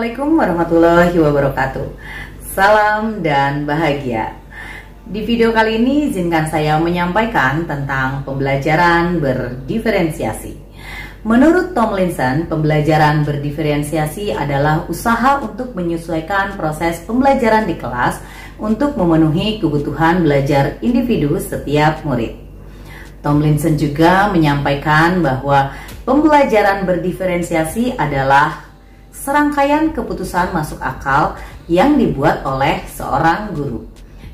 Assalamualaikum warahmatullahi wabarakatuh. Salam dan bahagia. Di video kali ini izinkan saya menyampaikan tentang pembelajaran berdiferensiasi. Menurut Tomlinson, pembelajaran berdiferensiasi adalah usaha untuk menyesuaikan proses pembelajaran di kelas untuk memenuhi kebutuhan belajar individu setiap murid. Tomlinson juga menyampaikan bahwa pembelajaran berdiferensiasi adalah serangkaian keputusan masuk akal yang dibuat oleh seorang guru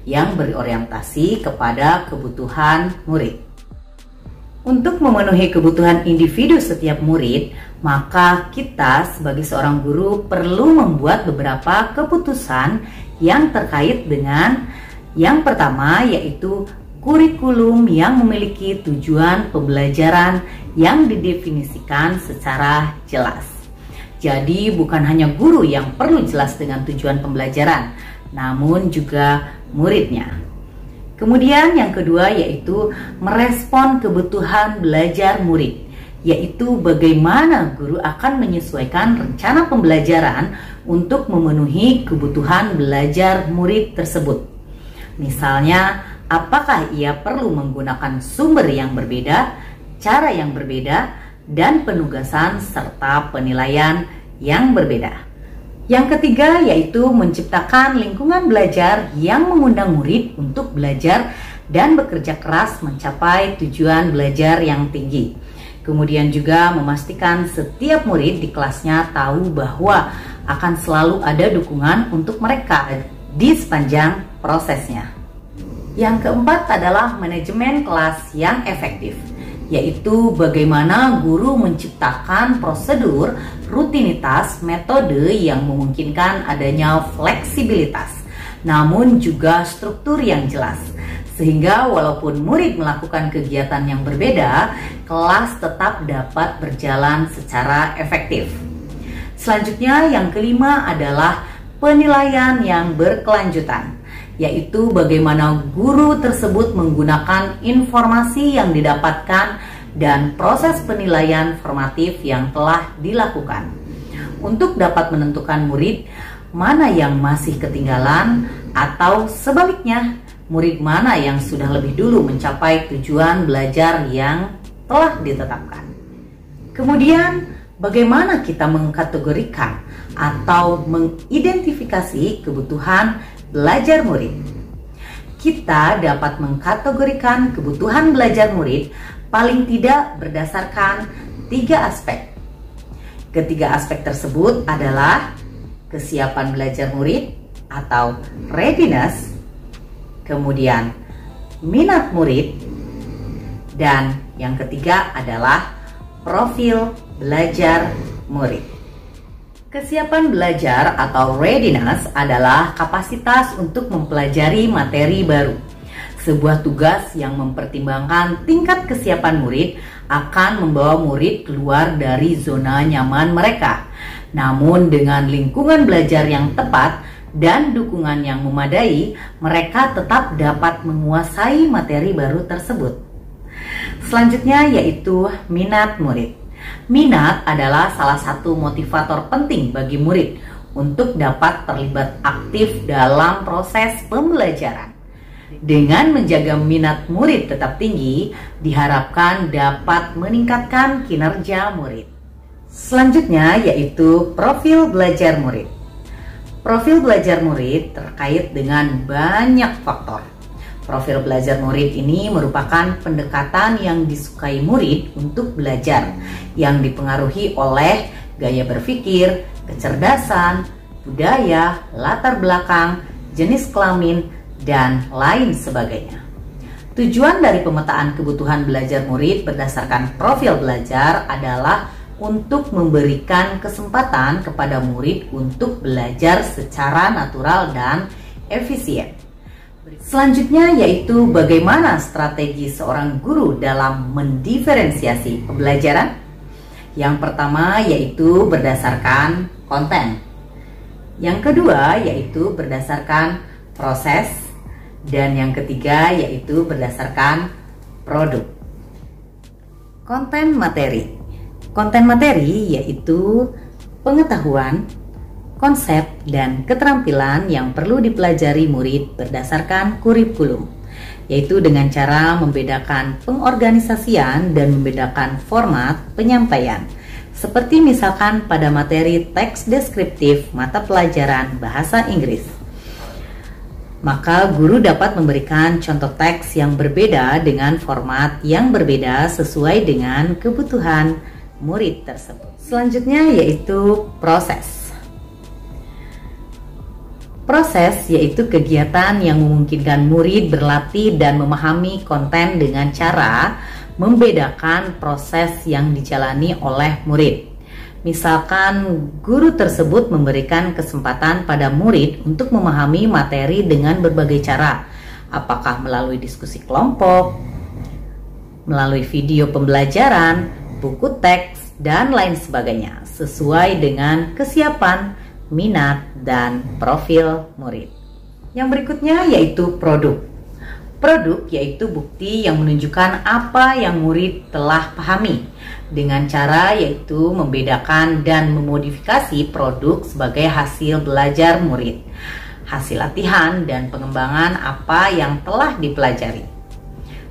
yang berorientasi kepada kebutuhan murid. Untuk memenuhi kebutuhan individu setiap murid, maka kita sebagai seorang guru perlu membuat beberapa keputusan yang terkait dengan yang pertama, yaitu kurikulum yang memiliki tujuan pembelajaran yang didefinisikan secara jelas. Jadi bukan hanya guru yang perlu jelas dengan tujuan pembelajaran, namun juga muridnya. Kemudian yang kedua yaitu merespon kebutuhan belajar murid, yaitu bagaimana guru akan menyesuaikan rencana pembelajaran untuk memenuhi kebutuhan belajar murid tersebut. Misalnya, apakah ia perlu menggunakan sumber yang berbeda, cara yang berbeda, dan penugasan serta penilaian yang berbeda. Yang ketiga yaitu menciptakan lingkungan belajar yang mengundang murid untuk belajar dan bekerja keras mencapai tujuan belajar yang tinggi. Kemudian juga memastikan setiap murid di kelasnya tahu bahwa akan selalu ada dukungan untuk mereka di sepanjang prosesnya. Yang keempat adalah manajemen kelas yang efektif, yaitu bagaimana guru menciptakan prosedur, rutinitas, metode yang memungkinkan adanya fleksibilitas, namun juga struktur yang jelas. Sehingga walaupun murid melakukan kegiatan yang berbeda, kelas tetap dapat berjalan secara efektif. Selanjutnya yang kelima adalah penilaian yang berkelanjutan, yaitu bagaimana guru tersebut menggunakan informasi yang didapatkan dan proses penilaian formatif yang telah dilakukan untuk dapat menentukan murid mana yang masih ketinggalan atau sebaliknya murid mana yang sudah lebih dulu mencapai tujuan belajar yang telah ditetapkan. Kemudian bagaimana kita mengkategorikan atau mengidentifikasi kebutuhan belajar murid. Kita dapat mengkategorikan kebutuhan belajar murid paling tidak berdasarkan 3 aspek. Ketiga aspek tersebut adalah kesiapan belajar murid atau readiness, kemudian minat murid, dan yang ketiga adalah profil belajar murid. Kesiapan belajar atau readiness adalah kapasitas untuk mempelajari materi baru. Sebuah tugas yang mempertimbangkan tingkat kesiapan murid akan membawa murid keluar dari zona nyaman mereka. Namun dengan lingkungan belajar yang tepat dan dukungan yang memadai, mereka tetap dapat menguasai materi baru tersebut. Selanjutnya yaitu minat murid. Minat adalah salah satu motivator penting bagi murid untuk dapat terlibat aktif dalam proses pembelajaran. Dengan menjaga minat murid tetap tinggi, diharapkan dapat meningkatkan kinerja murid. Selanjutnya yaitu profil belajar murid. Profil belajar murid terkait dengan banyak faktor. Profil belajar murid ini merupakan pendekatan yang disukai murid untuk belajar, yang dipengaruhi oleh gaya berpikir, kecerdasan, budaya, latar belakang, jenis kelamin, dan lain sebagainya. Tujuan dari pemetaan kebutuhan belajar murid berdasarkan profil belajar adalah untuk memberikan kesempatan kepada murid untuk belajar secara natural dan efisien. Selanjutnya yaitu bagaimana strategi seorang guru dalam mendiferensiasi pembelajaran. Yang pertama yaitu berdasarkan konten. Yang kedua yaitu berdasarkan proses. Dan yang ketiga yaitu berdasarkan produk. Konten materi. Konten materi yaitu pengetahuan, konsep, dan keterampilan yang perlu dipelajari murid berdasarkan kurikulum, yaitu dengan cara membedakan pengorganisasian dan membedakan format penyampaian. Seperti misalkan pada materi teks deskriptif mata pelajaran bahasa Inggris. Maka guru dapat memberikan contoh teks yang berbeda dengan format yang berbeda sesuai dengan kebutuhan murid tersebut. Selanjutnya yaitu proses. Proses yaitu kegiatan yang memungkinkan murid berlatih dan memahami konten dengan cara membedakan proses yang dijalani oleh murid. Misalkan guru tersebut memberikan kesempatan pada murid untuk memahami materi dengan berbagai cara, apakah melalui diskusi kelompok, melalui video pembelajaran, buku teks, dan lain sebagainya, sesuai dengan kesiapan, minat, dan profil murid. Yang berikutnya yaitu produk. Produk yaitu bukti yang menunjukkan apa yang murid telah pahami dengan cara yaitu membedakan dan memodifikasi produk sebagai hasil belajar murid, hasil latihan dan pengembangan apa yang telah dipelajari.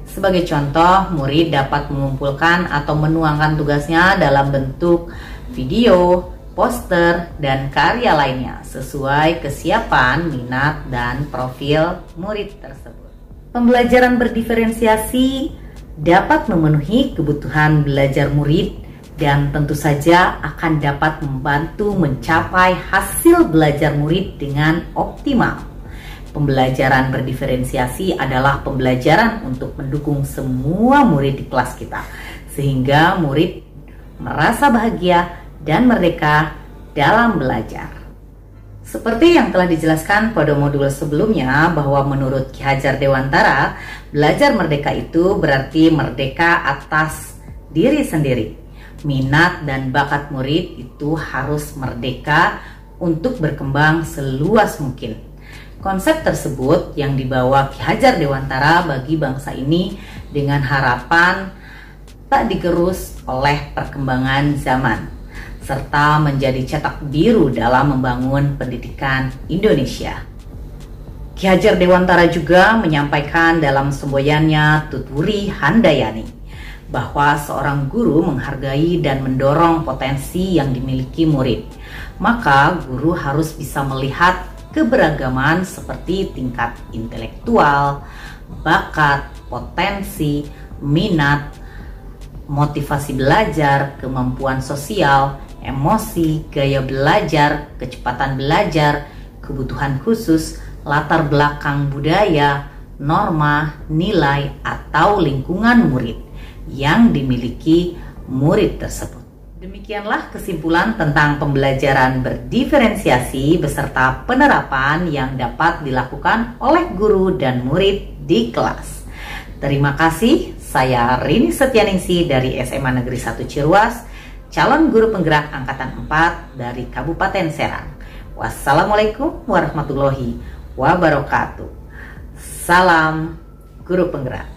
Sebagai contoh, murid dapat mengumpulkan atau menuangkan tugasnya dalam bentuk video, poster, dan karya lainnya sesuai kesiapan, minat, dan profil murid tersebut. Pembelajaran berdiferensiasi dapat memenuhi kebutuhan belajar murid dan tentu saja akan dapat membantu mencapai hasil belajar murid dengan optimal. Pembelajaran berdiferensiasi adalah pembelajaran untuk mendukung semua murid di kelas kita, sehingga murid merasa bahagia dan merdeka dalam belajar. Seperti yang telah dijelaskan pada modul sebelumnya bahwa menurut Ki Hajar Dewantara, belajar merdeka itu berarti merdeka atas diri sendiri. Minat dan bakat murid itu harus merdeka untuk berkembang seluas mungkin. Konsep tersebut yang dibawa Ki Hajar Dewantara bagi bangsa ini dengan harapan tak digerus oleh perkembangan zaman, serta menjadi cetak biru dalam membangun pendidikan Indonesia. Ki Hajar Dewantara juga menyampaikan dalam semboyannya Tuturi Handayani bahwa seorang guru menghargai dan mendorong potensi yang dimiliki murid. Maka guru harus bisa melihat keberagaman seperti tingkat intelektual, bakat, potensi, minat, motivasi belajar, kemampuan sosial, emosi, gaya belajar, kecepatan belajar, kebutuhan khusus, latar belakang budaya, norma, nilai, atau lingkungan murid yang dimiliki murid tersebut. Demikianlah kesimpulan tentang pembelajaran berdiferensiasi beserta penerapan yang dapat dilakukan oleh guru dan murid di kelas. Terima kasih, saya Rini Setianingsih dari SMA Negeri 1 Ciruas, calon guru penggerak angkatan 4 dari Kabupaten Serang. Wassalamualaikum warahmatullahi wabarakatuh. Salam guru penggerak.